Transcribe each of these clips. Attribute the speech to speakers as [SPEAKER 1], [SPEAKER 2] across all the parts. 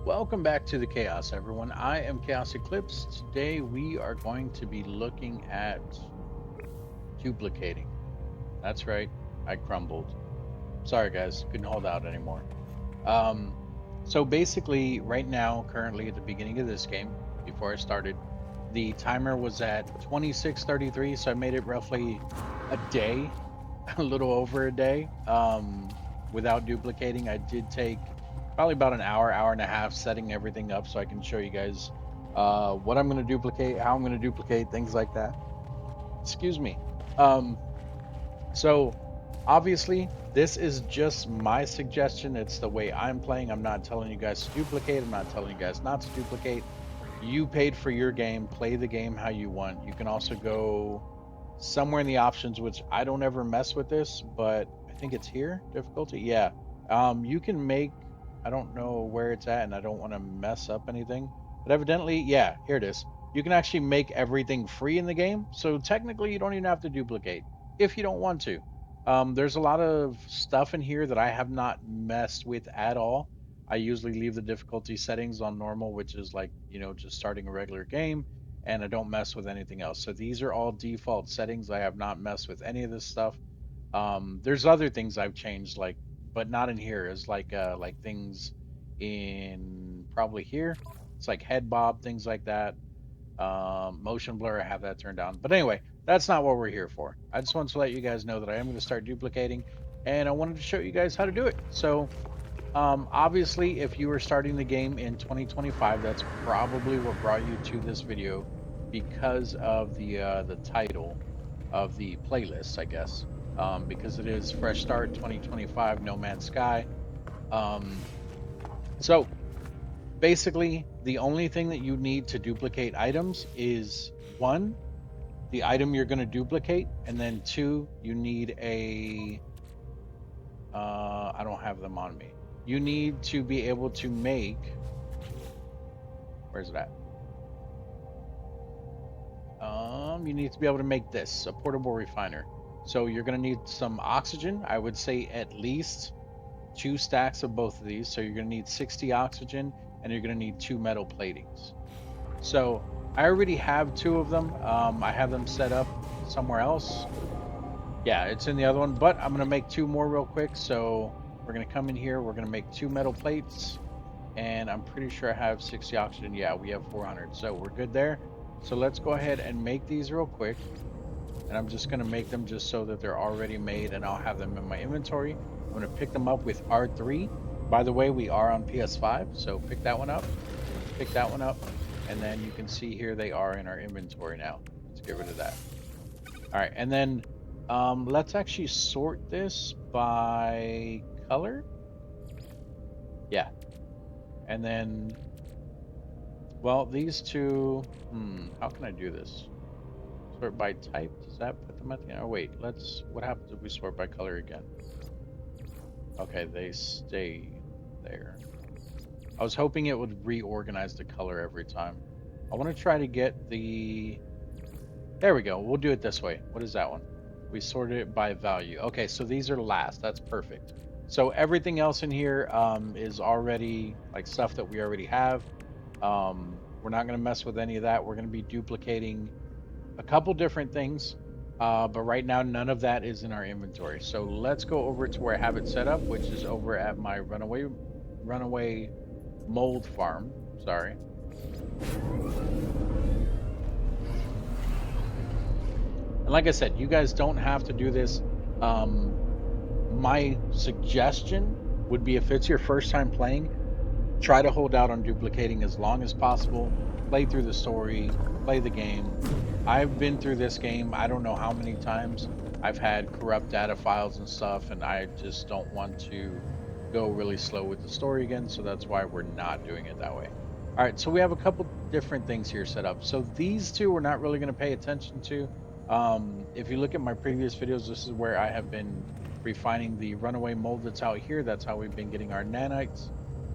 [SPEAKER 1] Welcome back to the Chaos, everyone. I am ChaosEclipse. Today we are going to be looking at duplicating. That's right, I crumbled. Sorry, guys, couldn't hold out anymore. Um, so basically, right now, currently at the beginning of this game, before I started, the timer was at 26:33, so I made it roughly a day, a little over a day, without duplicating. I did take probably about an hour, hour and a half setting everything up so I can show you guys what I'm going to duplicate, how I'm going to duplicate, things like that. Excuse me. Um, so obviously, this is just my suggestion. It's the way I'm playing. I'm not telling you guys to duplicate. I'm not telling you guys not to duplicate. You paid for your game. Play the game how you want. You can also go somewhere in the options, which I don't ever mess with this, but I think it's here. Difficulty. Yeah. You can make, I don't know where it's at, and I don't want to mess up anything, but evidently, yeah, here it is. You can actually make everything free in the game. So technically, you don't even have to duplicate if you don't want to. There's a lot of stuff in here that I have not messed with at all. I usually leave the difficulty settings on normal, which is like, just starting a regular game, and I don't mess with anything else. So these are all default settings. I have not messed with any of this stuff. There's other things I've changed, like, but not in here. Is like things in probably here. It's like head bob, things like that. Motion blur, I have that turned down. But anyway, that's not what we're here for. I just wanted to let you guys know that I am going to start duplicating, and I wanted to show you guys how to do it. So obviously, if you were starting the game in 2025, that's probably what brought you to this video because of the title of the playlist, I guess. Because it is Fresh Start 2025, No Man's Sky. Um, so basically, the only thing that you need to duplicate items is one, the item you're going to duplicate, and then two, you need a I don't have them on me. You need to be able to make, where's it at? You need to be able to make this, a portable refiner. So you're going to need some oxygen. I would say at least two stacks of both of these. So you're going to need 60 oxygen, and you're going to need two metal platings. So I already have two of them. I have them set up somewhere else. Yeah, it's in the other one, but I'm going to make two more real quick. So we're going to come in here. We're going to make two metal plates, and I'm pretty sure I have 60 oxygen. Yeah, we have 400. So we're good there. So let's go ahead and make these real quick. And I'm just going to make them just so that they're already made, and I'll have them in my inventory. I'm going to pick them up with R3. By the way, we are on PS5, so pick that one up, pick that one up, and then you can see here they are in our inventory now. Let's get rid of that. All right, and then let's actually sort this by color. Yeah, and then, well, these two, how can I do this? Sort by type, does that put them at the end? Oh, wait, what happens if we sort by color again? Okay, they stay there. I was hoping it would reorganize the color every time. I want to try to get there we go. We'll do it this way. What is that one? We sorted it by value. Okay, so these are last. That's perfect. So everything else in here is already like stuff that we already have. We're not going to mess with any of that. We're going to be duplicating a couple different things, but right now none of that is in our inventory. So let's go over to where I have it set up, which is over at my runaway mold farm. Sorry. And like I said, you guys don't have to do this. My suggestion would be, if it's your first time playing, try to hold out on duplicating as long as possible. Play through the story, play the game. I've been through this game, I don't know how many times. I've had corrupt data files and stuff, and I just don't want to go really slow with the story again, so that's why we're not doing it that way. All right, so we have a couple different things here set up. So these two we're not really going to pay attention to. If you look at my previous videos, this is where I have been refining the runaway mold that's out here. That's how we've been getting our nanites.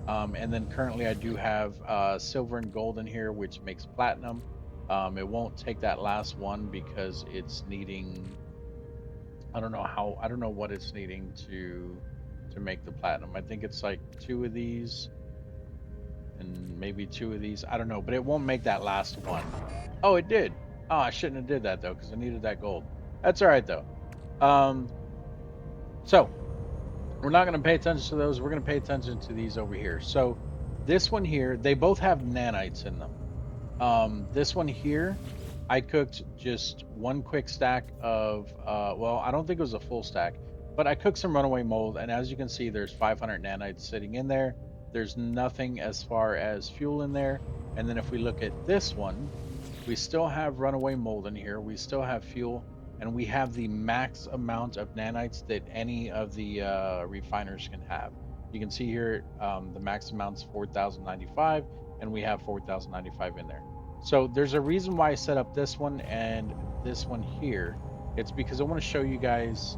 [SPEAKER 1] And then currently I do have silver and gold in here, which makes platinum. It won't take that last one because it's needing, I don't know what it's needing to make the platinum. I think it's like two of these and maybe 2 of these. I don't know, but it won't make that last one. Oh, it did. Oh, I shouldn't have did that though, because I needed that gold. That's all right though. So we're not going to pay attention to those. We're going to pay attention to these over here. So this one here, they both have nanites in them. This one here, I cooked just one quick stack of, well, I don't think it was a full stack, but I cooked some runaway mold. And as you can see, there's 500 nanites sitting in there. There's nothing as far as fuel in there. And then if we look at this one, we still have runaway mold in here. We still have fuel, and we have the max amount of nanites that any of the refiners can have. You can see here the max amount's 4,095, and we have 4,095 in there. So there's a reason why I set up this one and this one here. It's because I want to show you guys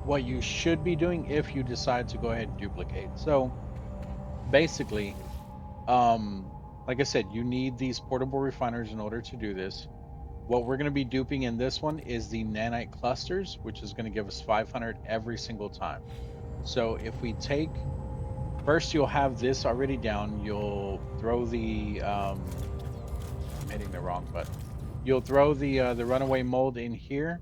[SPEAKER 1] what you should be doing if you decide to go ahead and duplicate. So basically, like I said, you need these portable refiners in order to do this. What we're going to be duping in this one is the nanite clusters, which is going to give us 500 every single time. So if we take, first you'll have this already down. You'll throw the, I'm hitting the wrong button. You'll throw the runaway mold in here.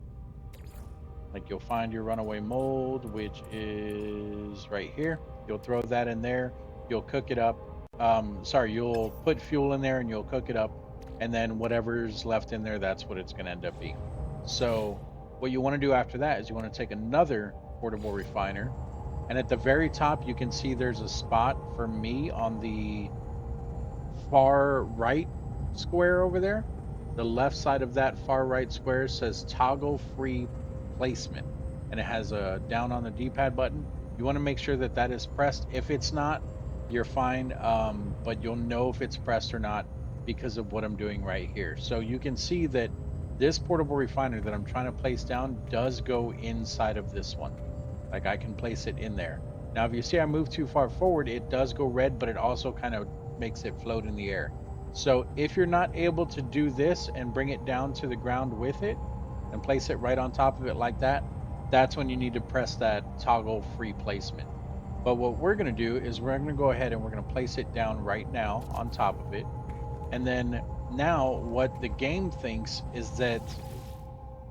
[SPEAKER 1] Like you'll find your runaway mold, which is right here. You'll throw that in there. You'll cook it up. You'll put fuel in there and you'll cook it up, and then whatever's left in there, that's what it's going to end up being. So what you want to do after that is you want to take another portable refiner, and at the very top you can see there's a spot for me on the far right square over there. The left side of that far right square says toggle free placement, and it has a down on the D-pad button. You want to make sure that that is pressed. If it's not, you're fine, but you'll know if it's pressed or not because of what I'm doing right here. So you can see that this portable refiner that I'm trying to place down does go inside of this one. Like I can place it in there. Now, if you see I move too far forward, it does go red, but it also kind of makes it float in the air. So if you're not able to do this and bring it down to the ground with it and place it right on top of it like that, that's when you need to press that toggle free placement. But what we're going to do is we're going to go ahead and we're going to place it down right now on top of it. And then now what the game thinks is that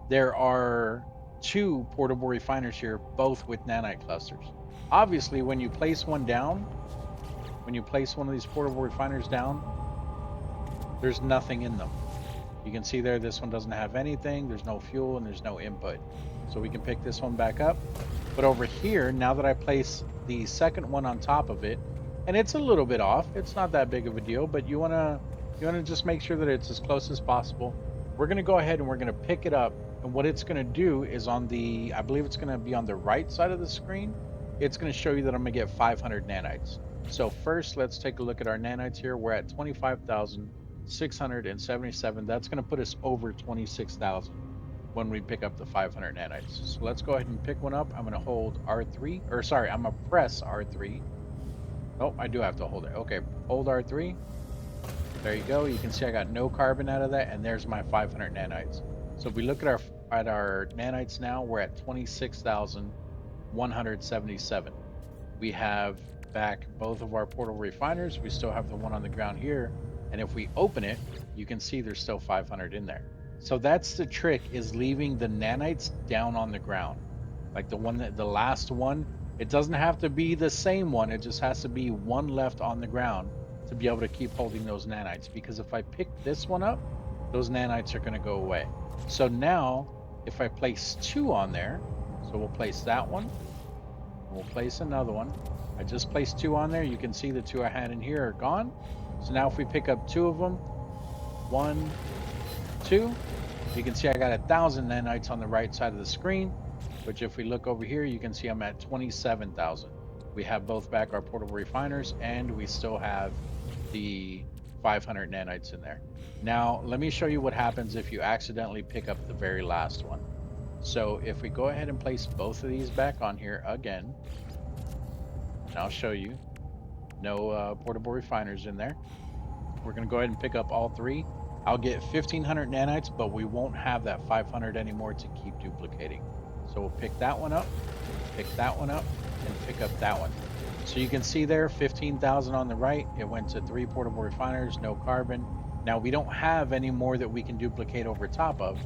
[SPEAKER 1] there are 2 portable refiners here, both with nanite clusters. Obviously, when you place one down, when you place one of these portable refiners down, there's nothing in them. You can see there, this one doesn't have anything. There's no fuel and there's no input. So we can pick this one back up. But over here, now that I place the second one on top of it, and it's a little bit off, it's not that big of a deal, but you want to just make sure that it's as close as possible. We're going to go ahead and we're going to pick it up, and what it's going to do is on the, I believe it's going to be on the right side of the screen, it's going to show you that I'm going to get 500 nanites. So first, let's take a look at our nanites here. We're at 25,677. That's going to put us over 26,000 when we pick up the 500 nanites. So let's go ahead and pick one up. I'm going to hold R3, or sorry, I'm going to press R3. Oh, I do have to hold it. Okay, hold R3. There you go. You can see I got no carbon out of that, and there's my 500 nanites. So if we look at our nanites now, we're at 26,177. We have back both of our portable refiners. We still have the one on the ground here, and if we open it, you can see there's still 500 in there. So that's the trick, is leaving the nanites down on the ground. Like the last one, it doesn't have to be the same one. It just has to be one left on the ground to be able to keep holding those nanites. Because if I pick this one up, those nanites are going to go away. So now, if I place 2 on there, so we'll place that one, we'll place another one. I just placed 2 on there. You can see the 2 I had in here are gone. So now if we pick up 2 of them, 1, 2, you can see I got 1,000 nanites on the right side of the screen, which if we look over here, you can see I'm at 27,000. We have both back our portable refiners, and we still have the 500 nanites in there. Now, let me show you what happens if you accidentally pick up the very last one. So if we go ahead and place both of these back on here again, and I'll show you, no portable refiners in there. We're going to go ahead and pick up all 3. I'll get 1,500 nanites, but we won't have that 500 anymore to keep duplicating. So we'll pick that one up, and pick up that one. So you can see there, 15,000 on the right. It went to 3 portable refiners, no carbon. Now we don't have any more that we can duplicate over top of.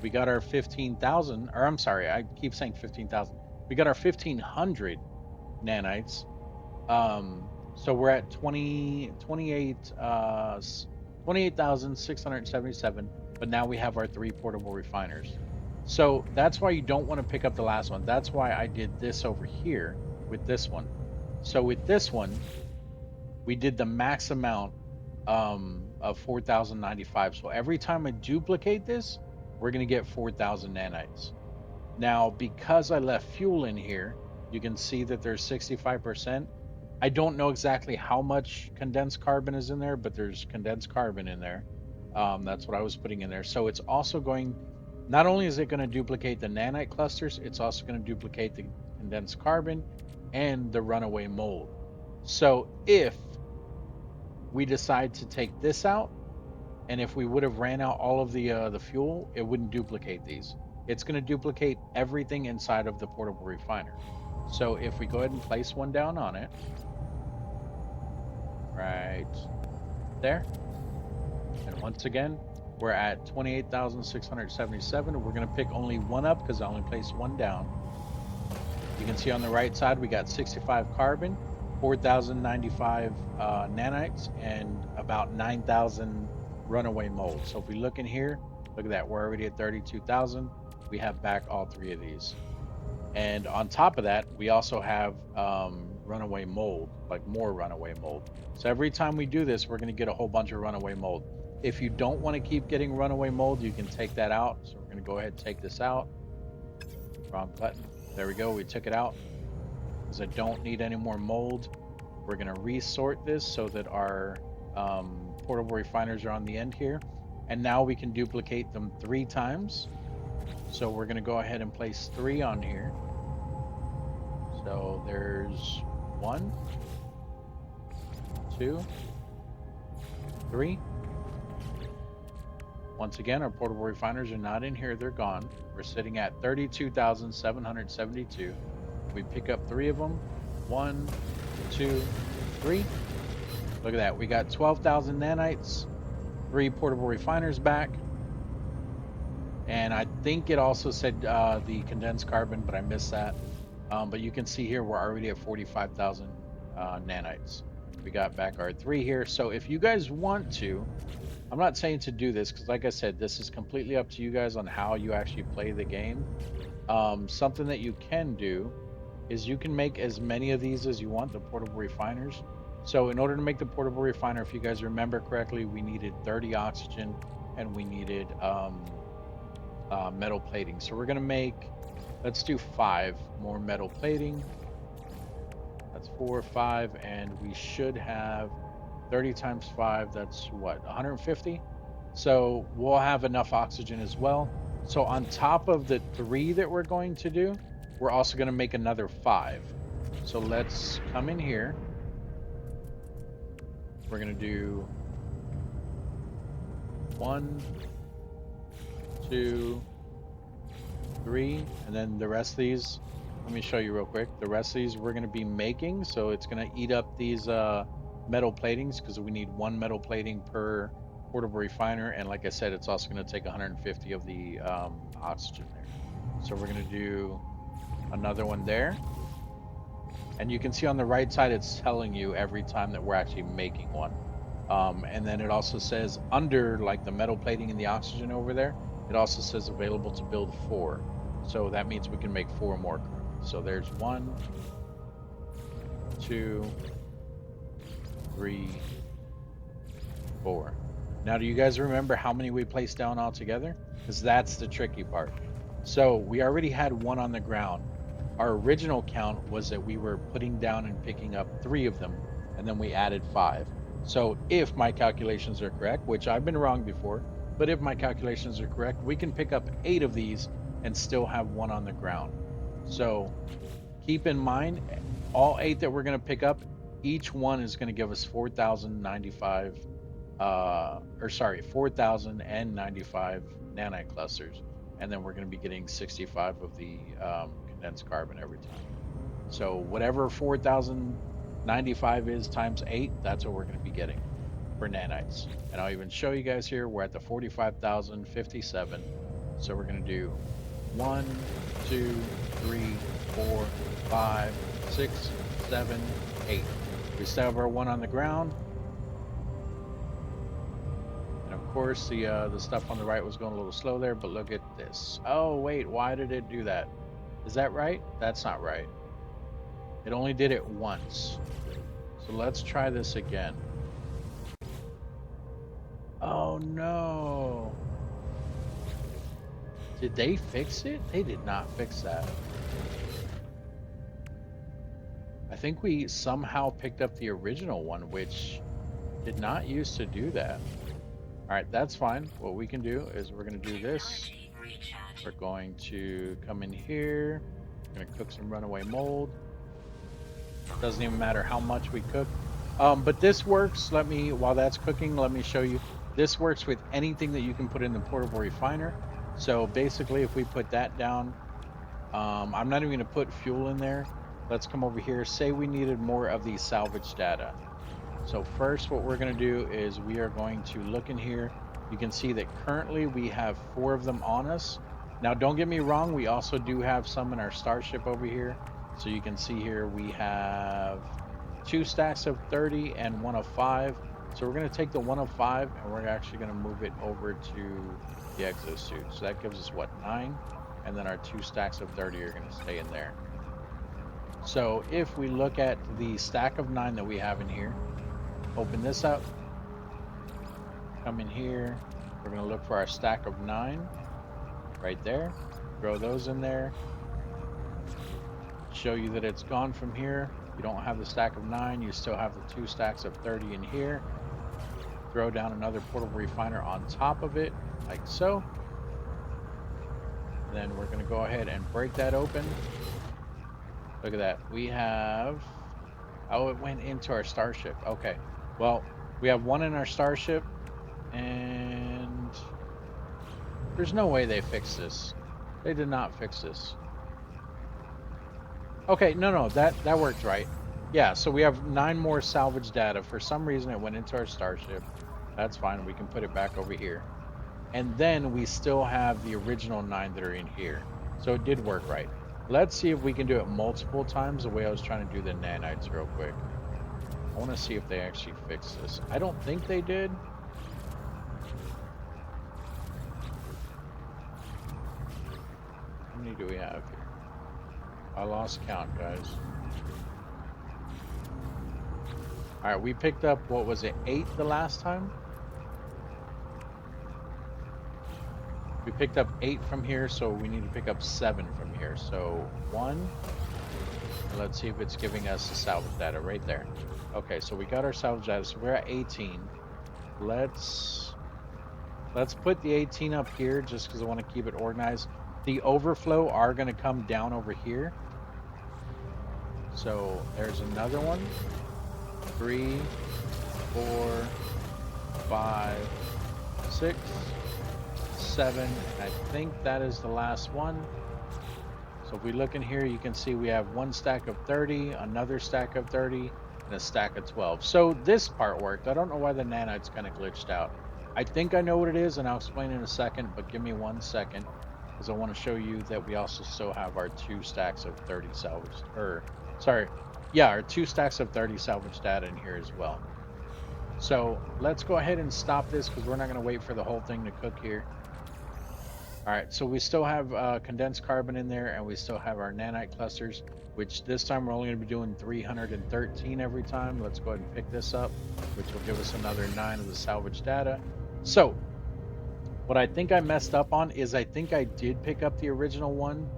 [SPEAKER 1] We got our 15,000, or I'm sorry, I keep saying 15,000. We got our 1,500 nanites. So we're at 28,677, but now we have our 3 portable refiners. So that's why you don't want to pick up the last one. That's why I did this over here with this one. So with this one, we did the max amount of 4,095. So every time I duplicate this, we're going to get 4,000 nanites. Now, because I left fuel in here, you can see that there's 65%. I don't know exactly how much condensed carbon is in there, but there's condensed carbon in there. That's what I was putting in there. So it's also going, not only is it going to duplicate the nanite clusters, it's also going to duplicate the condensed carbon and the runaway mold. So if we decide to take this out, and if we would have ran out all of the fuel, it wouldn't duplicate these. It's going to duplicate everything inside of the portable refiner. So if we go ahead and place one down on it, right there, and once again, we're at 28,677. We're going to pick only one up because I only placed one down. You can see on the right side, we got 65 carbon, 4,095 nanites, and about 9,000 runaway mold. So if we look in here, look at that. We're already at 32,000. We have back all 3 of these. And on top of that, we also have runaway mold, like more runaway mold. So every time we do this, we're going to get a whole bunch of runaway mold. If you don't want to keep getting runaway mold, you can take that out. So we're going to go ahead and take this out. Wrong button. There we go. We took it out because I don't need any more mold. We're going to resort this so that our portable refiners are on the end here. And now we can duplicate them 3 times. So we're going to go ahead and place 3 on here. So there's 1, 2, 3. Once again, our portable refiners are not in here. They're gone. We're sitting at 32,772. We pick up 3 of them. 1, 2, 3. Look at that. We got 12,000 nanites, 3 portable refiners back. And I think it also said the condensed carbon, but I missed that. But you can see here we're already at 45,000 nanites. We got back our 3 here. So if you guys want to, I'm not saying to do this because, like I said, this is completely up to you guys on how you actually play the game. Something that you can do is you can make as many of these as you want, the portable refiners. So in order to make the portable refiner, if you guys remember correctly, we needed 30 oxygen and we needed metal plating. So we're going to make, let's do 5 more metal plating. That's 4, 5, and we should have 30 times 5, that's what, 150? So we'll have enough oxygen as well. So on top of the 3 that we're going to do, we're also going to make another 5. So let's come in here. We're going to do 1, 2, 3, and then the rest of these, let me show you real quick. The rest of these we're going to be making, so it's going to eat up these metal platings because we need 1 metal plating per portable refiner, and like I said, it's also going to take 150 of the oxygen there. So we're going to do another one there, and you can see on the right side it's telling you every time that we're actually making one. And then it also says under like the metal plating and the oxygen over there, it also says available to build 4. So that means we can make 4 more currently. So there's 1, 2, 3, 4. Now, do you guys remember how many we placed down altogether? Because that's the tricky part. So we already had 1 on the ground. Our original count was that we were putting down and picking up 3 of them, and then we added 5. So if my calculations are correct, which I've been wrong before, but if my calculations are correct, we can pick up 8 of these and still have 1 on the ground. So keep in mind, all 8 that we're going to pick up, each one is going to give us 4,095, 4,095 nanite clusters. And then we're going to be getting 65 of the condensed carbon every time. So whatever 4,000 95 is times 8. That's what we're going to be getting for nanites. And I'll even show you guys here. We're at the 45,057. So we're going to do 1, 2, 3, 4, 5, 6, 7, 8. We still have our one on the ground. And of course, the stuff on the right was going a little slow there, but look at this. Oh, wait, why did it do that? Is that right? That's not right. It only did it once. So let's try this again. Oh no. Did they fix it? They did not fix that. I think we somehow picked up the original one, which did not used to do that. All right, that's fine. What we can do is we're going to do this. We're going to come in here. We're going to cook some runaway mold. Doesn't even matter how much we cook. But this works. While that's cooking, let me show you. This works with anything that you can put in the portable refiner. So basically, if we put that down, I'm not even going to put fuel in there. Let's come over here. Say we needed more of the salvage data. So first, what we're going to do is we are going to look in here. You can see that currently we have 4 of them on us. Now, don't get me wrong. We also do have some in our starship over here. So you can see here we have 2 stacks of 30 and 1 of 5. So we're going to take the 1 of 5 and we're actually going to move it over to the exosuit. So that gives us what, 9? And then our 2 stacks of 30 are going to stay in there. So if we look at the stack of 9 that we have in here, open this up, come in here, we're going to look for our stack of 9 right there, throw those in there, show you that it's gone from here. You don't have the stack of 9, you still have the 2 stacks of 30 in here. Throw down another portable refiner on top of it, like so. Then we're going to go ahead and break that open. Look at that. We have, oh, it went into our starship. Okay. Well, we have 1 in our starship, and there's no way they fixed this. They did not fix this. Okay, no, that worked right. Yeah, so we have 9 more salvage data. For some reason, it went into our starship. That's fine. We can put it back over here. And then we still have the original 9 that are in here. So it did work right. Let's see if we can do it multiple times the way I was trying to do the nanites real quick. I want to see if they actually fixed this. I don't think they did. How many do we have here? I lost count, guys. All right, we picked up, what was it, 8 the last time? We picked up 8 from here, so we need to pick up 7 from here. So 1, and let's see if it's giving us the salvage data right there. Okay, so we got our salvage data, so we're at 18. Let's put the 18 up here just because I want to keep it organized. The overflow are going to come down over here. So there's another one. 3, 4, 5, 6, 7, and I think that is the last one. So if we look in here, you can see we have 1 stack of 30, another stack of 30, and a stack of 12. So this part worked. I don't know why the nanites kind of glitched out. I think I know what it is, and I'll explain in a second, but give me 1 second, because I want to show you that we also still have our 2 stacks of 30 salvaged, our 2 stacks of 30 salvage data in here as well. So let's go ahead and stop this because we're not going to wait for the whole thing to cook here. All right, so we still have condensed carbon in there, and we still have our nanite clusters, which this time we're only going to be doing 313 every time. Let's go ahead and pick this up, which will give us another 9 of the salvage data. So what I think I messed up on is I think I did pick up the original one,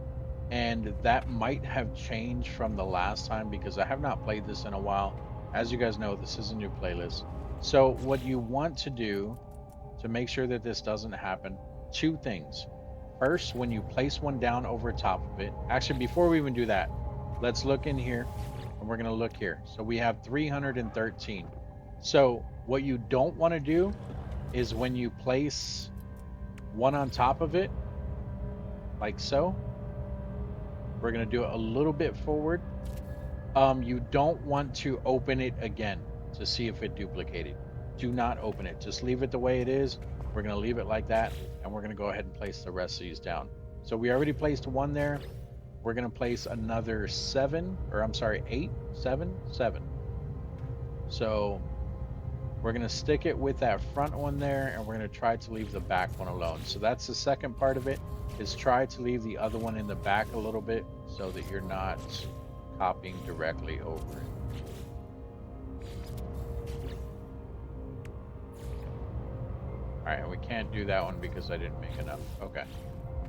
[SPEAKER 1] and that might have changed from the last time because I have not played this in a while. As you guys know, this is a new playlist. So what you want to do to make sure that this doesn't happen, 2 things. First, when you place one down over top of it, actually before we even do that, let's look in here, and we're going to look here. So we have 313. So what you don't want to do is when you place one on top of it, like so, we're going to do it a little bit forward, You don't want to open it again to see if it duplicated. Do not open it. Just leave it the way it is. We're going to leave it like that, and we're going to go ahead and place the rest of these down. So we already placed one there. We're going to place another 7, or I'm sorry, 8, 7, 7. So we're going to stick it with that front one there, and we're going to try to leave the back one alone. So that's the second part of it, is try to leave the other one in the back a little bit so that you're not copying directly over it. All right, we can't do that one because I didn't make enough. Okay.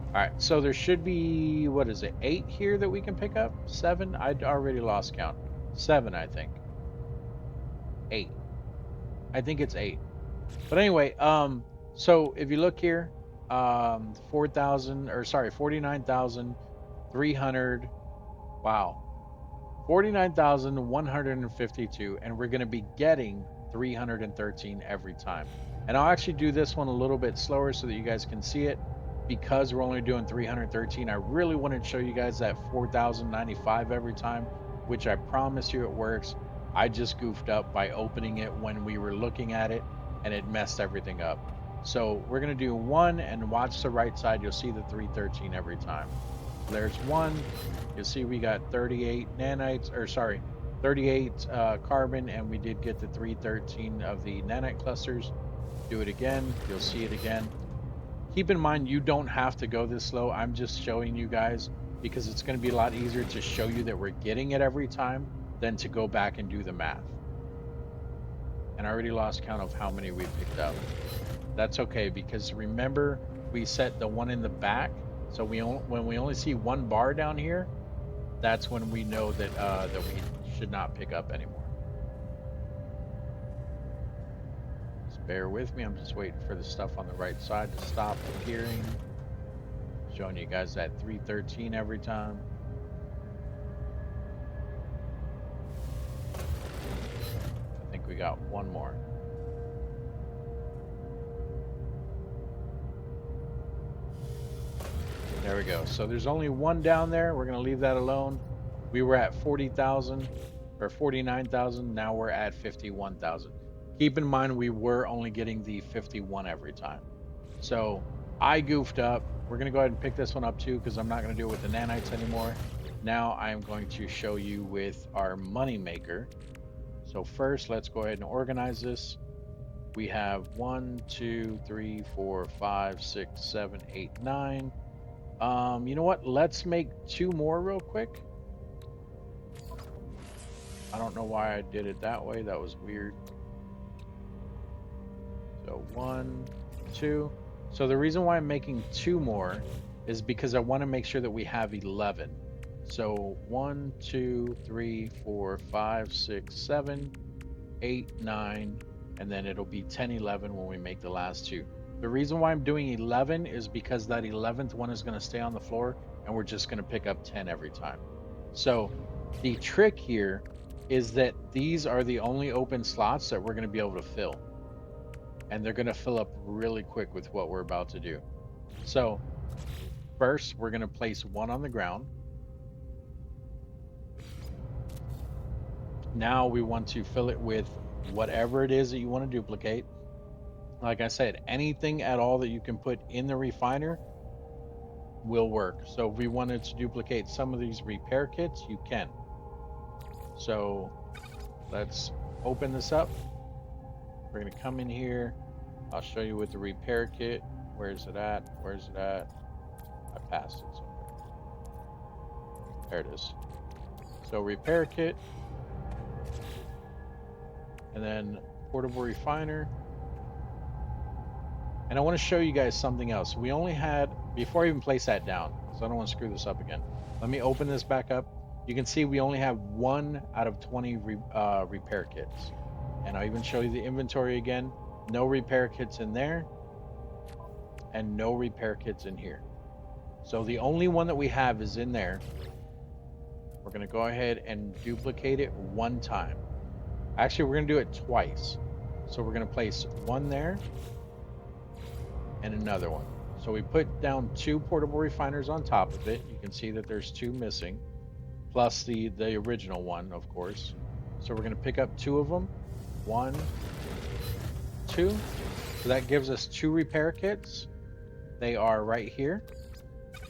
[SPEAKER 1] All right, so there should be, what is it, 8 here that we can pick up? 7? I'd already lost count. 7, I think. 8. I think it's 8. But anyway, so if you look here, 4,000, or sorry, 49,300. Wow. 49,152, and we're going to be getting 313 every time. And I'll actually do this one a little bit slower so that you guys can see it. Because we're only doing 313, I really wanted to show you guys that 4,095 every time, which I promise you it works. I just goofed up by opening it when we were looking at it, and it messed everything up. So we're going to do 1, and watch the right side. You'll see the 313 every time. There's 1. You'll see we got 38 nanites, or sorry, 38 carbon, and we did get the 313 of the nanite clusters. Do it again. You'll see it again. Keep in mind, you don't have to go this slow. I'm just showing you guys because it's going to be a lot easier to show you that we're getting it every time than to go back and do the math. And I already lost count of how many we picked up. That's okay, because remember, we set the one in the back. So when we only see 1 bar down here, that's when we know that that we should not pick up anymore. Bear with me, I'm just waiting for the stuff on the right side to stop appearing. Showing you guys that 313 every time. I think we got 1 more. There we go. So there's only 1 down there. We're going to leave that alone. We were at 40,000 or 49,000. Now we're at 51,000. Keep in mind, we were only getting the 51 every time. So I goofed up. We're going to go ahead and pick this one up too, because I'm not going to do it with the nanites anymore. Now I'm going to show you with our money maker. So first, let's go ahead and organize this. We have 1, 2, 3, 4, 5, 6, 7, 8, 9. You know what? Let's make 2 more real quick. I don't know why I did it that way. That was weird. So 1, 2. So the reason why I'm making 2 more is because I want to make sure that we have 11. So 1, 2, 3, 4, 5, 6, 7, 8, 9, and then it'll be 10, 11 when we make the last 2. The reason why I'm doing 11 is because that 11th one is going to stay on the floor, and we're just going to pick up 10 every time. So the trick here is that these are the only open slots that we're going to be able to fill. And they're going to fill up really quick with what we're about to do. So first, we're going to place 1 on the ground. Now we want to fill it with whatever it is that you want to duplicate. Like I said, anything at all that you can put in the refiner will work. So if we wanted to duplicate some of these repair kits, you can. So let's open this up. We're going to come in here. I'll show you with the repair kit. Where's it at? Where's it at? I passed it somewhere. There it is. So repair kit. And then portable refiner. And I want to show you guys something else. We only had, before I even place that down, because I don't want to screw this up again. Let me open this back up. You can see we only have 1 out of 20 repair kits. And I'll even show you the inventory again. No repair kits in there. And no repair kits in here. So the only one that we have is in there. We're going to go ahead and duplicate it 1 time. Actually, we're going to do it twice. So we're going to place 1 there. And another one. So we put down 2 portable refiners on top of it. You can see that there's 2 missing. plus the original one, of course. So we're going to pick up 2 of them. 1, 2. So that gives us 2 repair kits. They are right here.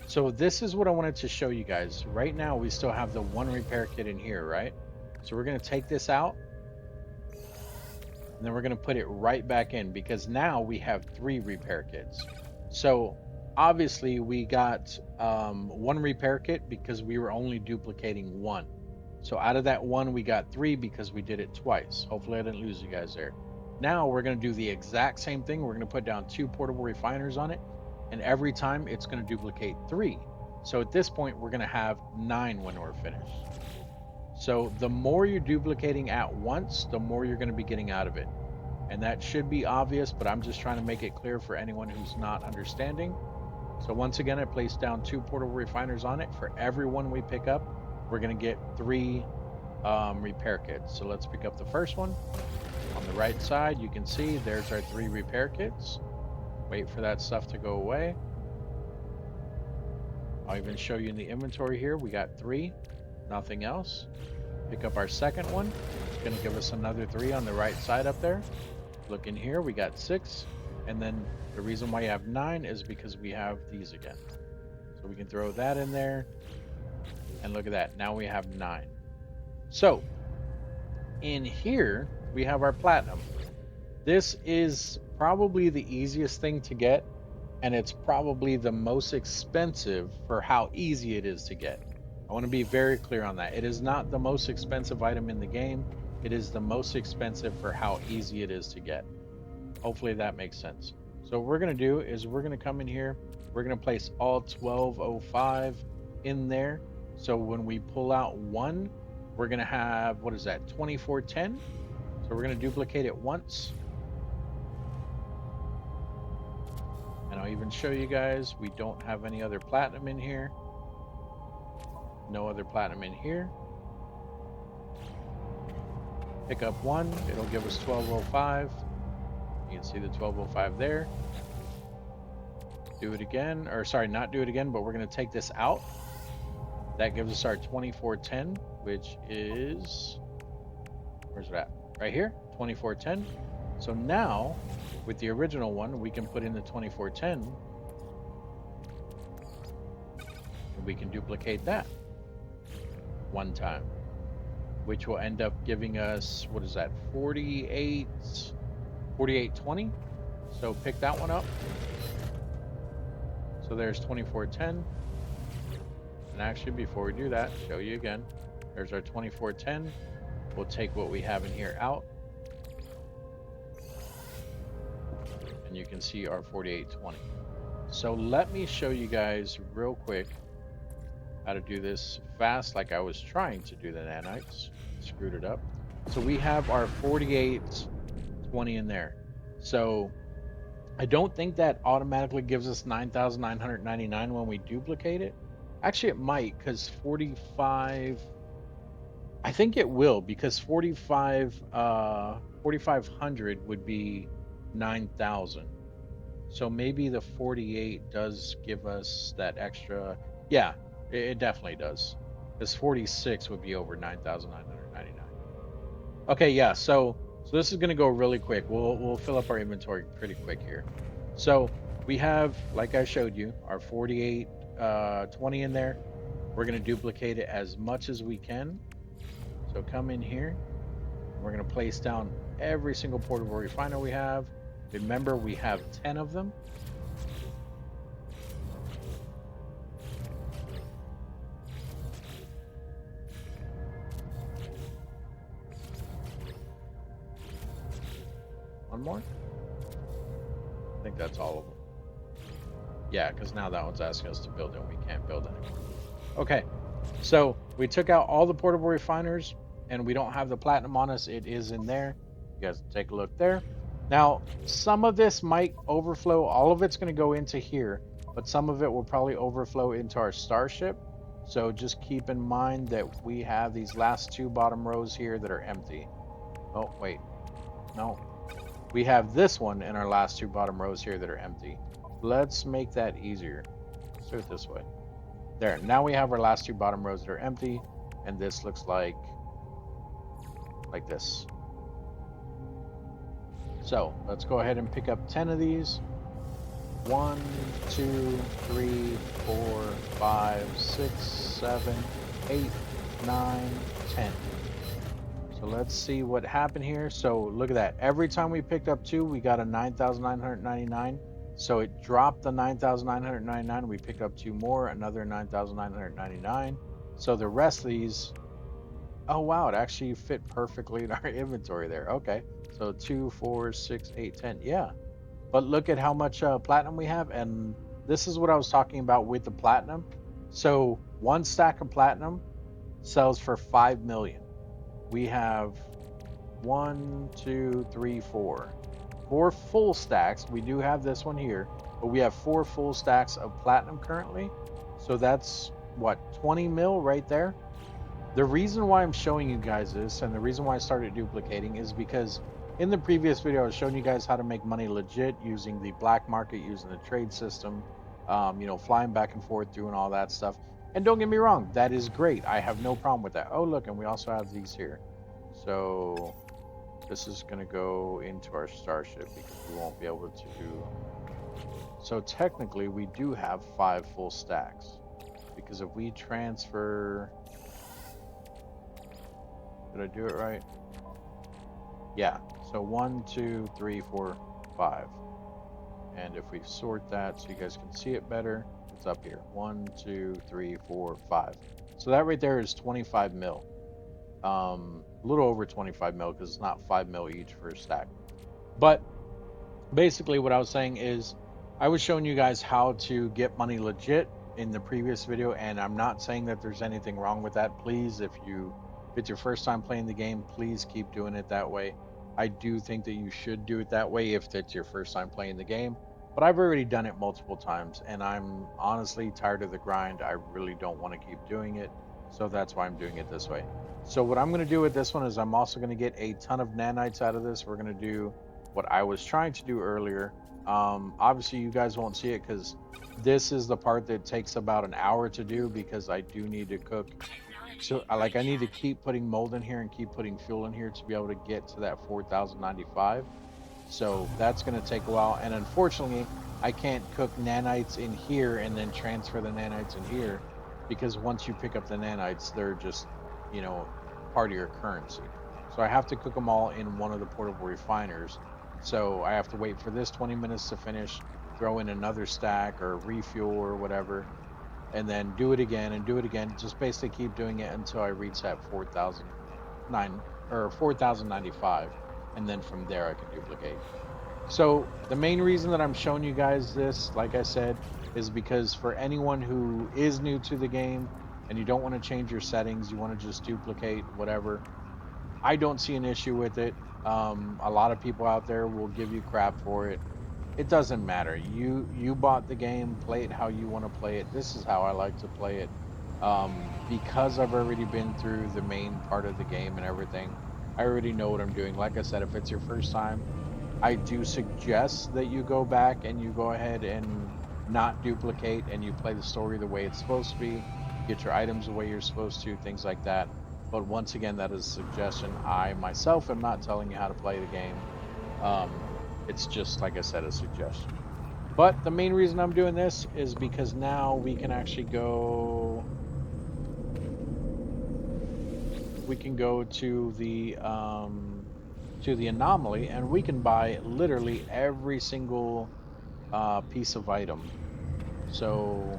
[SPEAKER 1] So this is what I wanted to show you guys. Right now, we still have the 1 repair kit in here, right? So we're going to take this out. And then we're going to put it right back in because now we have 3 repair kits. So obviously we got 1 repair kit because we were only duplicating 1. So out of that 1, we got 3 because we did it twice. Hopefully I didn't lose you guys there. Now we're going to do the exact same thing. We're going to put down 2 portable refiners on it. And every time it's going to duplicate 3. So at this point, we're going to have 9 when we're finished. So the more you're duplicating at once, the more you're going to be getting out of it. And that should be obvious, but I'm just trying to make it clear for anyone who's not understanding. So once again, I placed down 2 portable refiners on it. For every one we pick up, we're going to get 3 repair kits. So let's pick up the first one. On the right side, you can see there's our 3 repair kits. Wait for that stuff to go away. I'll even show you in the inventory here. We got 3, nothing else. Pick up our second one. It's going to give us another 3 on the right side up there. Look in here, we got 6. And then the reason why you have 9 is because we have these again. So we can throw that in there. And look at that. Now we have 9. So in here, we have our platinum. This is probably the easiest thing to get. And it's probably the most expensive for how easy it is to get. I want to be very clear on that. It is not the most expensive item in the game. It is the most expensive for how easy it is to get. Hopefully that makes sense. So what we're going to do is we're going to come in here. We're going to place all 1205 in there. So when we pull out 1, we're going to have, what is that, 2410? So we're going to duplicate it once. And I'll even show you guys, we don't have any other platinum in here. No other platinum in here. Pick up 1, it'll give us 1205. You can see the 1205 there. Do it again, or sorry, not do it again, but we're going to take this out. That gives us our 2410, which is, where's it at? Right here, 2410. So now, with the original one, we can put in the 2410. And we can duplicate that 1 time, which will end up giving us, what is that, 4820. So pick that one up. So there's 2410. And actually, before we do that, show you again. There's our 2410. We'll take what we have in here out. And you can see our 4820. So let me show you guys real quick how to do this fast, like I was trying to do the nanites. Screwed it up. So we have our 4820 in there. So I don't think that automatically gives us 9,999 when we duplicate it. Actually, it might, because 45. I think it will, because 4,500 would be 9,000. So maybe the 48 does give us that extra. Yeah, it definitely does. This 46 would be over 9,999. Okay, yeah. So this is going to go really quick. We'll fill up our inventory pretty quick here. So we have, like I showed you, our 4820 in there. We're going to duplicate it as much as we can. So come in here. We're going to place down every single portable refiner we have. Remember, we have 10 of them. One more. I think that's all of them. Yeah, because now that one's asking us to build it and we can't build anymore. Okay, so we took out all the portable refiners and we don't have the platinum on us. It is in there. You guys take a look there. Now, some of this might overflow. All of it's going to go into here, but some of it will probably overflow into our starship. So just keep in mind that we have these last 2 bottom rows here that are empty. Oh, wait. No. We have this one in our last 2 bottom rows here that are empty. Let's make that easier. Let's do it this way. There. Now we have our last 2 bottom rows that are empty. and this looks like this. So let's go ahead and pick up 10 of these. 1, 2, 3, 4, 5, 6, 7, 8, 9, 10. So let's see what happened here. So look at that. Every time we picked up 2, we got a 9,999. So it dropped the 9,999. We picked up 2 more, another 9,999. So the rest of these, oh wow, it actually fit perfectly in our inventory there. Okay. So 2, 4, 6, 8, 10. Yeah. But look at how much platinum we have. And this is what I was talking about with the platinum. So 1 stack of platinum sells for 5 million. We have 1, 2, 3, 4. 4 full stacks. We do have this one here, but we have 4 full stacks of platinum currently. So that's what, 20 mil right there. The reason why I'm showing you guys this and the reason why I started duplicating is because in the previous video I was showing you guys how to make money legit using the black market, using the trade system, flying back and forth, doing all that stuff. And don't get me wrong, that is great. I have no problem with that. Oh, look, and we also have these here. So this is going to go into our starship because we won't be able to do. So technically we do have 5 full stacks because if we transfer, did I do it right? Yeah. So 1, 2, 3, 4, 5. And if we sort that so you guys can see it better, it's up here. 1, 2, 3, 4, 5. So that right there is 25 mil. A little over 25 mil because it's not 5 mil each for a stack. But basically what I was saying is I was showing you guys how to get money legit in the previous video, and I'm not saying that there's anything wrong with that. Please, if it's your first time playing the game, please keep doing it that way. I do think that you should do it that way if it's your first time playing the game, but I've already done it multiple times and I'm honestly tired of the grind. I really don't want to keep doing it, so that's why I'm doing it this way. So what I'm going to do with this one is I'm also going to get a ton of nanites out of this. We're going to do what I was trying to do earlier. Obviously you guys won't see it because this is the part that takes about an hour to do because I do need to cook. So I need to keep putting mold in here and keep putting fuel in here to be able to get to that 4,095. So that's going to take a while. And unfortunately, I can't cook nanites in here and then transfer the nanites in here because once you pick up the nanites, they're just, part of your currency. So I have to cook them all in one of the portable refiners. So I have to wait for this 20 minutes to finish, throw in another stack or refuel or whatever, and then do it again and do it again. Just basically keep doing it until I reach that 4,095, and then from there I can duplicate. So the main reason that I'm showing you guys this, like I said, is because for anyone who is new to the game and you don't want to change your settings, you want to just duplicate whatever, I don't see an issue with it. A lot of people out there will give you crap for it. It doesn't matter. You bought the game, play it how you want to play it. This is how I like to play it. Because I've already been through the main part of the game and everything, I already know what I'm doing. Like I said, if it's your first time, I do suggest that you go back and you go ahead and not duplicate and you play the story the way it's supposed to be, get your items the way you're supposed to, things like that. But once again, that is a suggestion. I myself am not telling you how to play the game. It's just, like I said, a suggestion. But the main reason I'm doing this is because now we can actually go to the anomaly and we can buy literally every single piece of item. So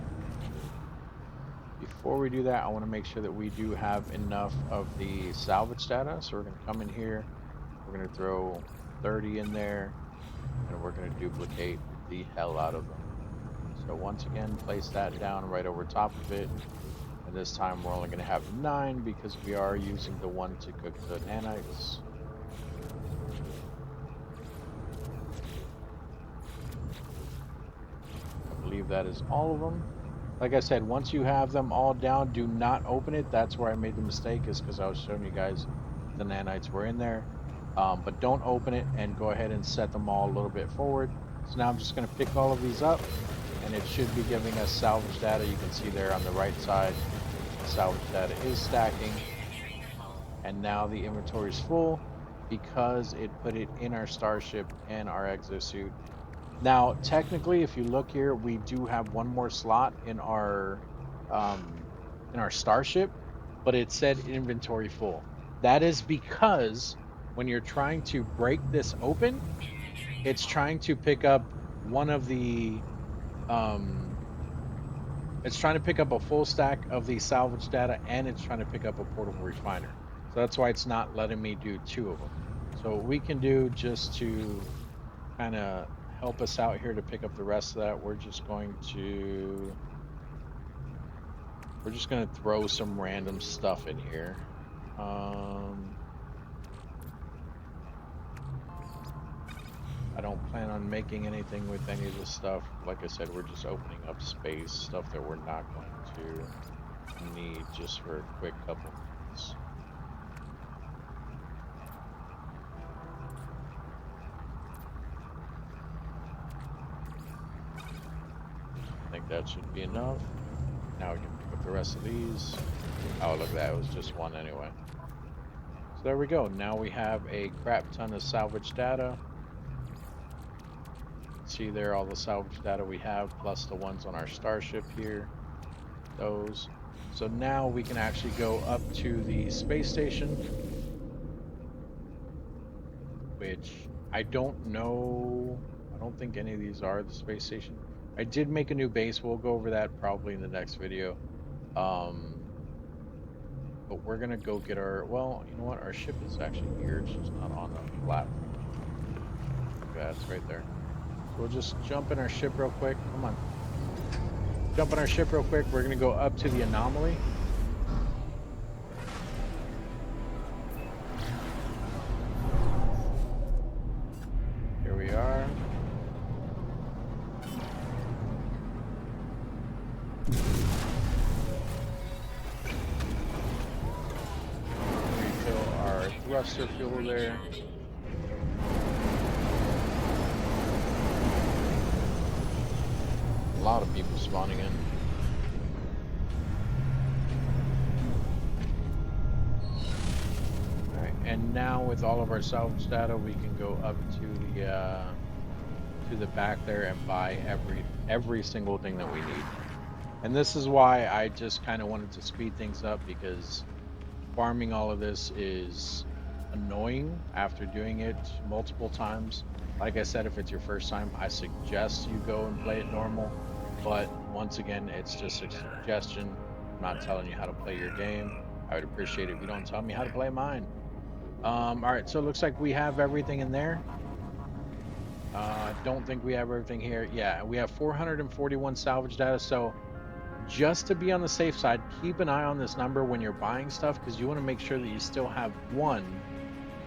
[SPEAKER 1] before we do that, I want to make sure that we do have enough of the salvage data. So we're going to come in here, we're going to throw 30 in there, and we're going to duplicate the hell out of them. So once again, place that down right over top of it. And this time we're only going to have 9 because we are using the one to cook the nanites. I believe that is all of them. Like I said, once you have them all down, do not open it. That's where I made the mistake, is because I was showing you guys the nanites were in there. But don't open it, and go ahead and set them all a little bit forward. So now I'm just going to pick all of these up, and it should be giving us salvage data. You can see there on the right side, salvage data is stacking, and now the inventory is full because it put it in our starship and our exosuit. Now, technically, if you look here, we do have one more slot in our starship, but it said inventory full. That is because when you're trying to break this open, it's trying to pick up one of the it's trying to pick up a full stack of the salvage data, and it's trying to pick up a portable refiner. So that's why it's not letting me do two of them. So what we can do, just to kind of help us out here to pick up the rest of that, we're just going to throw some random stuff in here. I don't plan on making anything with any of this stuff. Like I said, we're just opening up space, stuff that we're not going to need just for a quick couple minutes. I think that should be enough. Now we can pick up the rest of these. Oh, look at that, it was just one anyway. So there we go. Now we have a crap ton of salvage data. See there all the salvage data we have, plus the ones on our starship here. Those. So now we can actually go up to the space station, which I don't know. I don't think any of these are the space station. I did make a new base. We'll go over that probably in the next video. But we're gonna go get our, well, you know what? Our ship is actually here. It's just not on the platform. Look at that, it's right there. So we'll just jump in our ship real quick. Come on. Jump in our ship real quick. We're gonna go up to the anomaly. Here we are. Refill our thruster fuel there. A lot of people spawning in. Alright, and now with all of our salvage data, we can go up to the back there and buy every single thing that we need. And this is why I just kind of wanted to speed things up, because farming all of this is annoying after doing it multiple times. Like I said, if it's your first time, I suggest you go and play it normal. But once again, it's just a suggestion. I'm not telling you how to play your game. I would appreciate it if you don't tell me how to play mine. Alright, so it looks like we have everything in there. I don't think we have everything here. Yeah, we have 441 salvage data. So just to be on the safe side, keep an eye on this number when you're buying stuff, because you want to make sure that you still have one,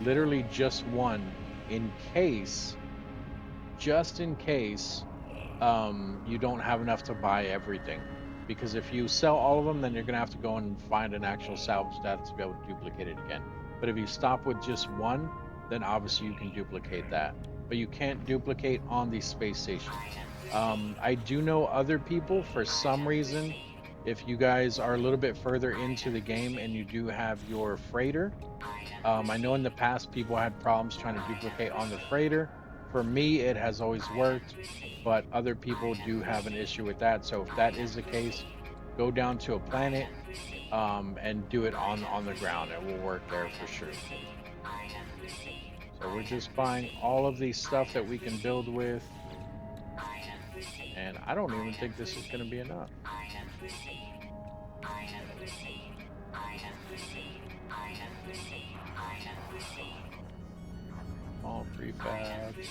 [SPEAKER 1] literally just one, in case, just in case you don't have enough to buy everything. Because if you sell all of them, then you're going to have to go and find an actual salvage data to be able to duplicate it again. But if you stop with just one, then obviously you can duplicate that. But you can't duplicate on the space station. I do know other people, for some reason, if you guys are a little bit further into the game and you do have your freighter, I know in the past people had problems trying to duplicate on the freighter. For me, it has always worked, but other people do have an issue with that. So if that is the case, go down to a planet and do it on the ground. It will work there for sure. So we're just buying all of the stuff that we can build with. And I don't even think this is going to be enough. All prefabs.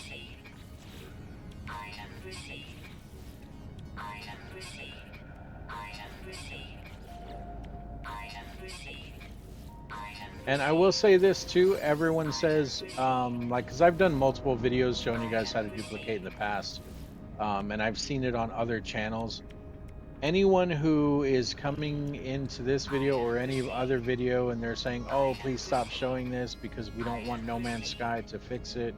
[SPEAKER 1] And I will say this too, everyone says, like, because I've done multiple videos showing you guys how to duplicate in the past, and I've seen it on other channels. anyone who is coming into this video or any other video and they're saying, oh, please stop showing this because we don't want No Man's Sky to fix it.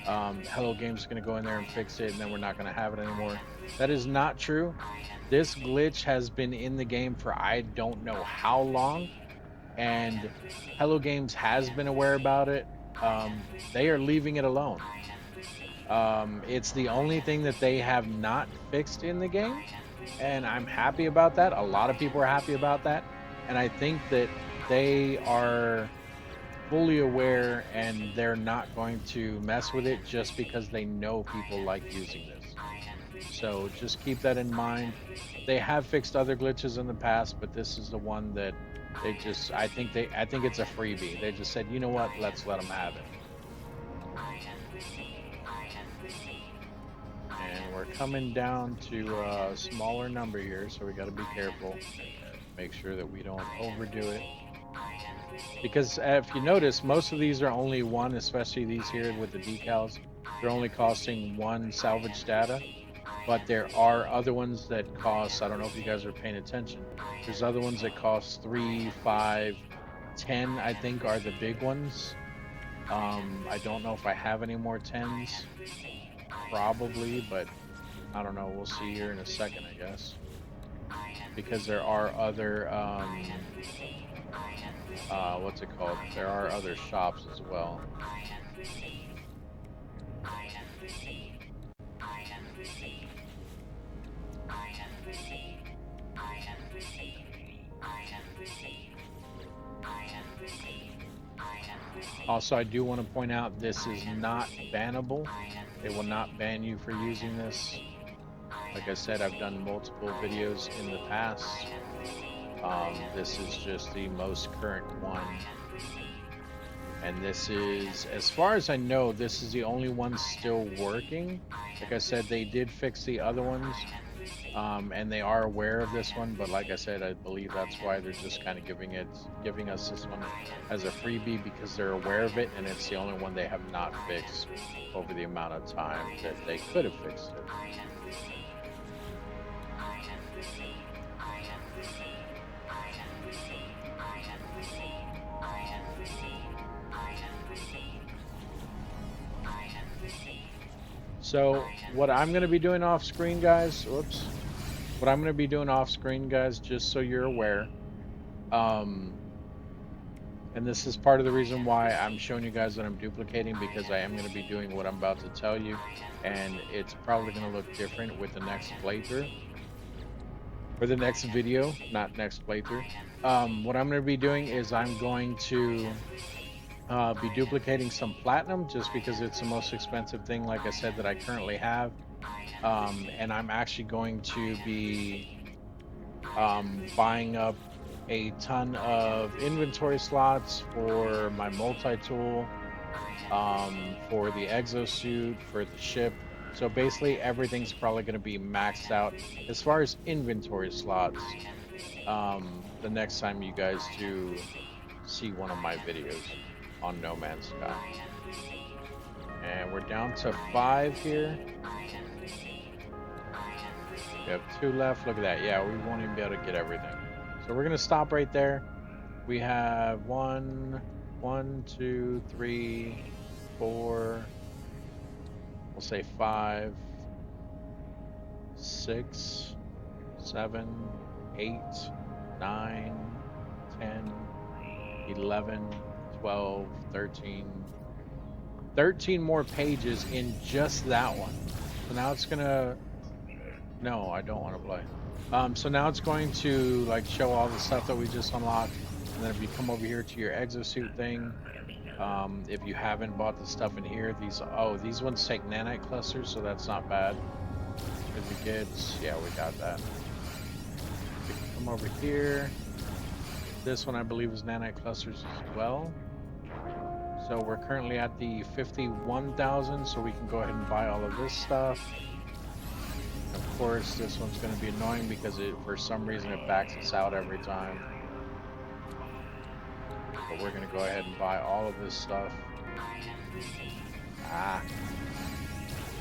[SPEAKER 1] Hello Games is going to go in there and fix it, and then we're not going to have it anymore. That is not true. This glitch has been in the game for I don't know how long, and Hello Games has been aware about it. They are leaving it alone. It's the only thing that they have not fixed in the game, and I'm happy about that. A lot of people are happy about that, and I think that they are fully aware and they're not going to mess with it just because they know people like using this. So just keep that in mind. They have fixed other glitches in the past, but this is the one that I think it's a freebie. They just said, you know what, let's let them have it. And we're coming down to a smaller number here, so we got to be careful. Make sure that we don't overdo it. Because if you notice, most of these are only one, especially these here with the decals. They're only costing one salvage data. But there are other ones that cost, I don't know if you guys are paying attention. There's other ones that cost 3, 5, 10, I think are the big ones. I don't know if I have any more 10s. Probably, but I don't know. We'll see here in a second, I guess. Because there are other, what's it called? There are other shops as well. Also, I do want to point out this is not bannable. They will not ban you for using this. Like I said, I've done multiple videos in the past. This is just the most current one. And this is, as far as I know, this is the only one still working. Like I said, they did fix the other ones. And they are aware of this one, but like I said, I believe that's why they're just kind of giving us this one as a freebie, because they're aware of it, and it's the only one they have not fixed over the amount of time that they could have fixed it. So what I'm going to be doing off screen, guys, what I'm going to be doing off screen, guys, just so you're aware, and this is part of the reason why I'm showing you guys that I'm duplicating, because I am going to be doing what I'm about to tell you, and it's probably going to look different with the next playthrough, or the next video, not next playthrough. What I'm going to be doing is I'm going to be duplicating some platinum, just because it's the most expensive thing, like I said, that I currently have. And I'm actually going to be buying up a ton of inventory slots for my multi-tool, for the exosuit, for the ship. So basically everything's probably going to be maxed out as far as inventory slots the next time you guys do see one of my videos on No Man's Sky. And we're down to 5 here. We have 2 left. Look at that. Yeah, we won't even be able to get everything. So we're gonna stop right there. We have 1, 2, 3, 4. We'll say 5, 6, 7, 8, 9, 10, 11, 12, 13 more pages in just that one. So now it's gonna, no, I don't want to play. So now it's going to like show all the stuff that we just unlocked, and then if you come over here to your exosuit thing, if you haven't bought the stuff in here, these ones take nanite clusters, so that's not bad. Certificates, yeah, we got that. We can come over here. This one I believe is nanite clusters as well. So we're currently at the 51,000, so we can go ahead and buy all of this stuff. Of course, this one's going to be annoying because for some reason it backs us out every time. But we're going to go ahead and buy all of this stuff.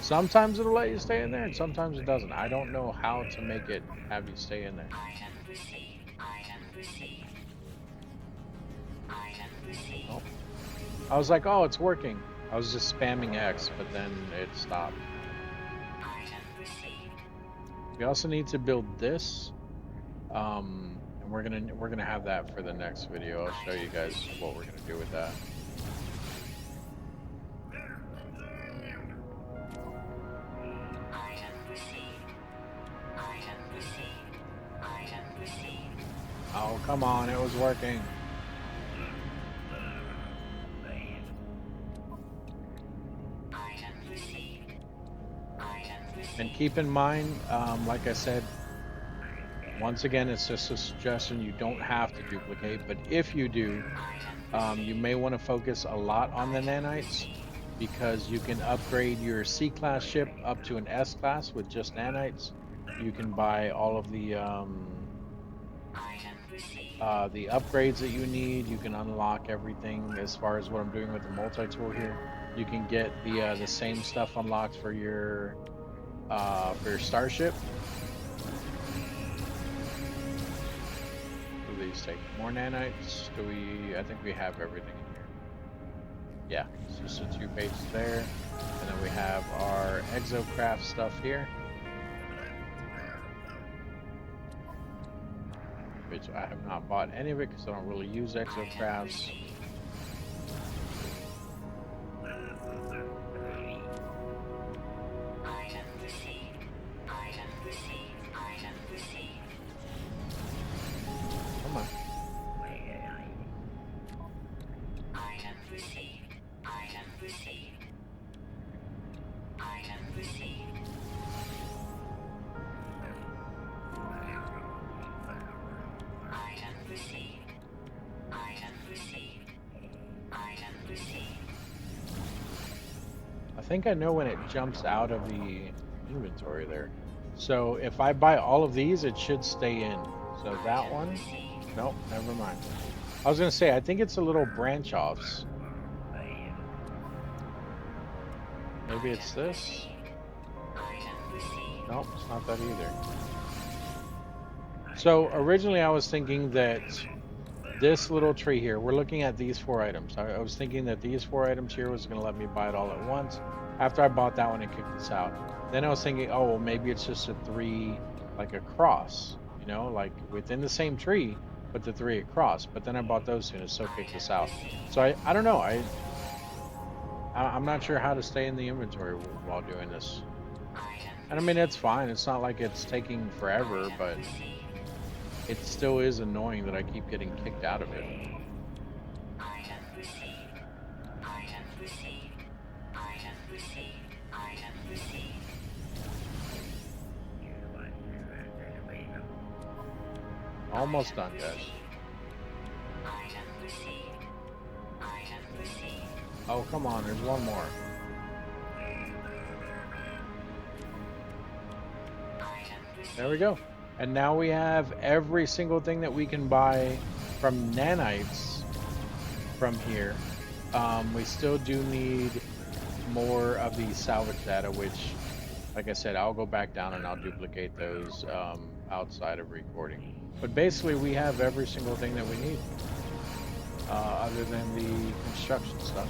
[SPEAKER 1] Sometimes it'll let you stay in there, and sometimes it doesn't. I don't know how to make it have you stay in there. Oh. I was like, oh, it's working. I was just spamming X, but then it stopped. We also need to build this, and we're gonna have that for the next video. I'll show you guys what we're gonna do with that. Oh, come on, it was working. And keep in mind, like I said, once again, it's just a suggestion. You don't have to duplicate, but if you do, you may want to focus a lot on the nanites, because you can upgrade your C-class ship up to an S-class with just nanites. You can buy all of the upgrades that you need. You can unlock everything as far as what I'm doing with the multi-tool here. You can get the same stuff unlocked for your starship. Do these take more nanites? Do we? I think we have everything in here. Yeah, it's just the 2 pages there, and then we have our exocraft stuff here, which I have not bought any of it because I don't really use exocrafts. Come on. I think I know when it jumps out of the inventory there. So if I buy all of these, it should stay in. So that one, nope, never mind. I was gonna say, I think it's a little branch offs. Maybe it's this? Nope, it's not that either. So originally I was thinking that this little tree here, we're looking at these 4 items. I was thinking that these 4 items here was going to let me buy it all at once. After I bought that one, it kicked this out. Then I was thinking, oh, well, maybe it's just a 3, like a cross, you know, like within the same tree, but the 3 across. But then I bought those two and it still kicked this out. So I don't know. I'm not sure how to stay in the inventory while doing this. And I mean, it's fine. It's not like it's taking forever, but it still is annoying that I keep getting kicked out of it. Almost done, guys. Oh, come on, there's one more. There we go. And now we have every single thing that we can buy from nanites from here. We still do need more of the salvage data, which, like I said, I'll go back down and I'll duplicate those outside of recording. But basically, we have every single thing that we need, other than the construction stuff.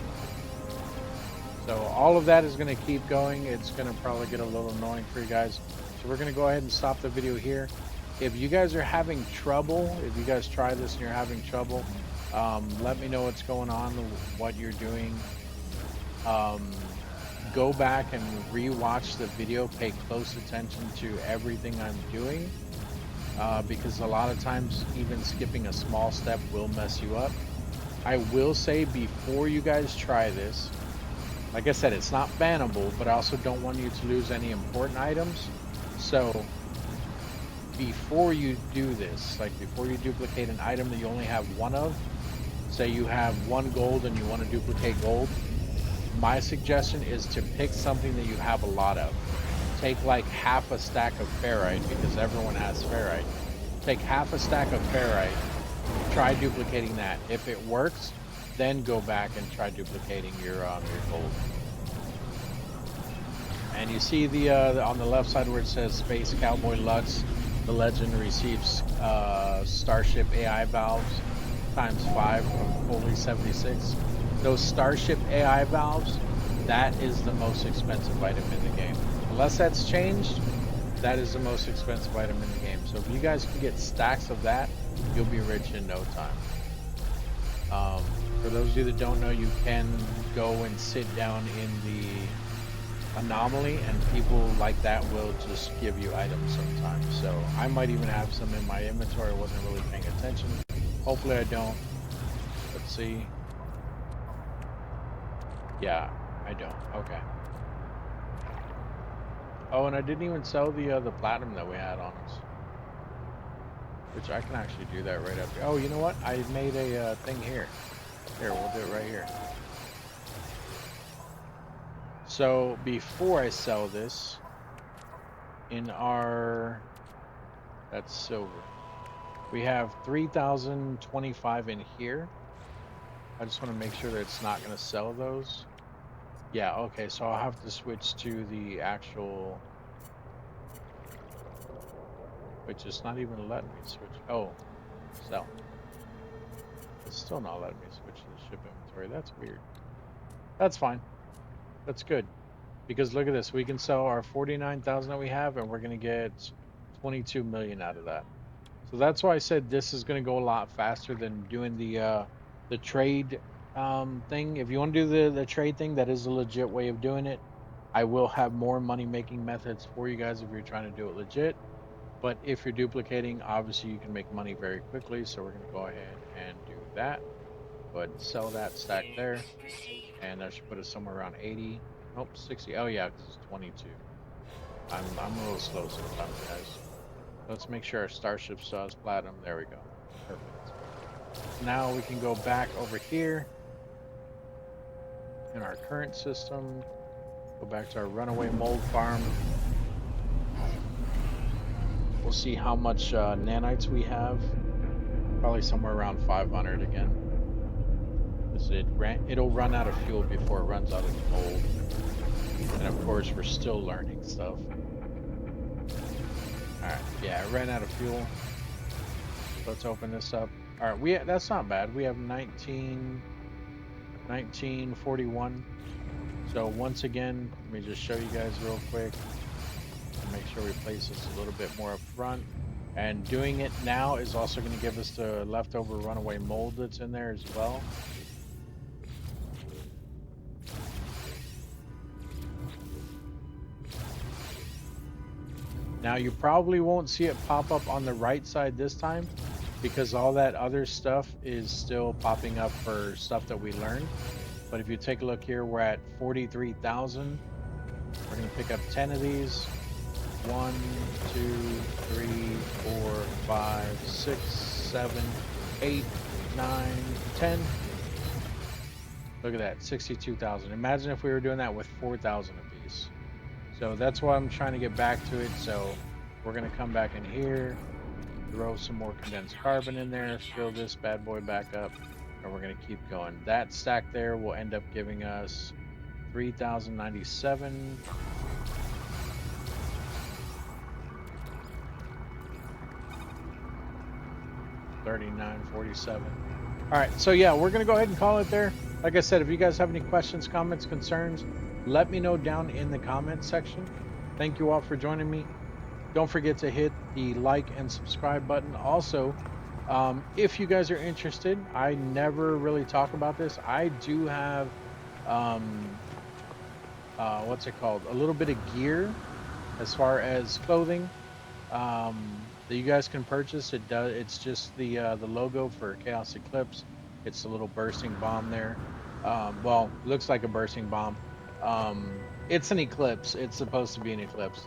[SPEAKER 1] So all of that is going to keep going. It's going to probably get a little annoying for you guys. So we're going to go ahead and stop the video here. If you guys are having trouble, if you guys try this and you're having trouble, let me know what's going on, what you're doing. Go back and re-watch the video. Pay close attention to everything I'm doing, because a lot of times even skipping a small step will mess you up. I will say, before you guys try this, like I said, it's not bannable, but I also don't want you to lose any important items. So before you do this, like before you duplicate an item that you only have one of, say you have 1 gold and you want to duplicate gold, my suggestion is to pick something that you have a lot of. Take like half a stack of ferrite, because everyone has ferrite. Take half a stack of ferrite, try duplicating that. If it works, then go back and try duplicating your gold. And you see the on the left side where it says Space Cowboy Lux, the legend receives Starship AI valves ×5 from Foley 76. Those Starship AI valves, that is the most expensive item in the game. Unless that's changed, that is the most expensive item in the game. So if you guys can get stacks of that, you'll be rich in no time. For those of you that don't know, you can go and sit down in the anomaly, and people like that will just give you items sometimes. So I might even have some in my inventory. I wasn't really paying attention. Hopefully I don't. Let's see. Yeah, I don't. Okay. Oh, and I didn't even sell the platinum that we had on us, which I can actually do that right up here. Oh, you know what? I made a thing here. Here, we'll do it right here. So before I sell this, in our, that's silver, we have 3,025 in here. I just want to make sure that it's not going to sell those. Yeah, okay, so I'll have to switch to the actual, which is not even letting me switch. Oh, sell. It's still not letting me switch to the ship inventory. That's weird. That's fine. That's good. Because look at this. We can sell our 49,000 that we have, and we're going to get 22 million out of that. So that's why I said this is going to go a lot faster than doing the trade thing. If you want to do the trade thing, that is a legit way of doing it. I will have more money making methods for you guys if you're trying to do it legit. But if you're duplicating, obviously you can make money very quickly. So we're going to go ahead and do that. Go ahead and sell that stack there. And that should put us somewhere around 80. Nope, 60. Oh yeah, because it's 22. I'm a little slow sometimes, guys. Let's make sure our starship still has platinum. There we go. Perfect. Now we can go back over here in our current system. Go back to our runaway mold farm. We'll see how much nanites we have. Probably somewhere around 500 again. It'll run out of fuel before it runs out of mold. And of course, we're still learning stuff. Alright, yeah, I ran out of fuel. Let's open this up. Alright, that's not bad. We have 1941. So once again, let me just show you guys real quick. Make sure we place this a little bit more up front. And doing it now is also going to give us the leftover runaway mold that's in there as well. Now you probably won't see it pop up on the right side this time because all that other stuff is still popping up for stuff that we learned. But if you take a look here, we're at 43,000. We're going to pick up 10 of these. 1, 2, 3, 4, 5, 6, 7, 8, 9, 10. Look at that, 62,000. Imagine if we were doing that with 4,000 apiece. So that's why I'm trying to get back to it. So we're going to come back in here, throw some more condensed carbon in there, fill this bad boy back up, and we're going to keep going. That stack there will end up giving us 3,097. 39.47. All right, so yeah, we're gonna go ahead and call it there. Like I said, if you guys have any questions, comments, concerns, let me know down in the comments section. Thank you all for joining me. Don't forget to hit the like and subscribe button. Also, if you guys are interested, I never really talk about this. I do have, what's it called? A little bit of gear as far as clothing. That you guys can purchase. It's just the logo for ChaosEclipse. It's a little bursting bomb there. Well, looks like a bursting bomb. It's an eclipse. It's supposed to be an eclipse.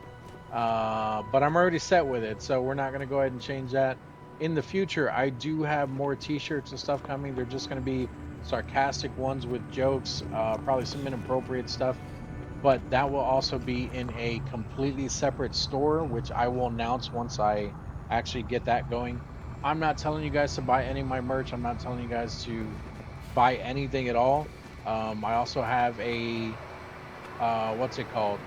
[SPEAKER 1] But I'm already set with it, so we're not going to go ahead and change that. In the future, I do have more t-shirts and stuff coming. They're just going to be sarcastic ones with jokes, probably some inappropriate stuff. But that will also be in a completely separate store, which I will announce once I actually get that going. I'm not telling you guys to buy any of my merch. I'm not telling you guys to buy anything at all. I also have a what's it called?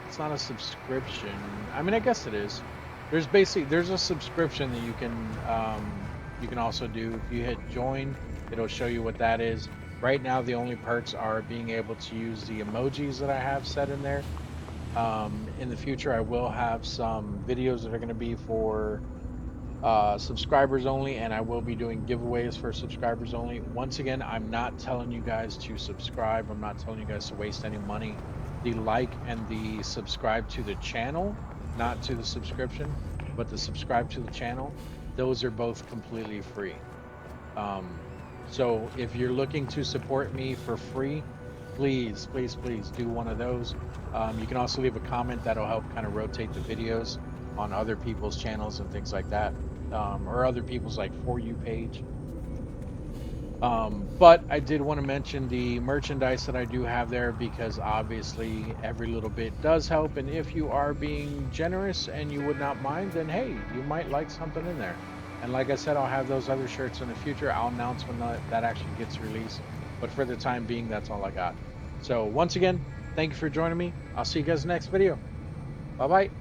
[SPEAKER 1] it's not a subscription. I mean, I guess it is. There's a subscription that you can also do. If you hit join, it'll show you what that is. Right now, the only perks are being able to use the emojis that I have set in there. In the future, I will have some videos that are going to be for subscribers only, and I will be doing giveaways for subscribers only. Once again, I'm not telling you guys to subscribe. I'm not telling you guys to waste any money. The like and the subscribe to the channel, not to the subscription, but the subscribe to the channel, those are both completely free. Um, so if you're looking to support me for free, please, please, please do one of those. You can also leave a comment that'll help kind of rotate the videos on other people's channels and things like that, or other people's like For You page. But I did want to mention the merchandise that I do have there because obviously every little bit does help. And if you are being generous and you would not mind, then hey, you might like something in there. And like I said, I'll have those other shirts in the future. I'll announce when that actually gets released. But for the time being, that's all I got. So once again, thank you for joining me. I'll see you guys next video. Bye bye.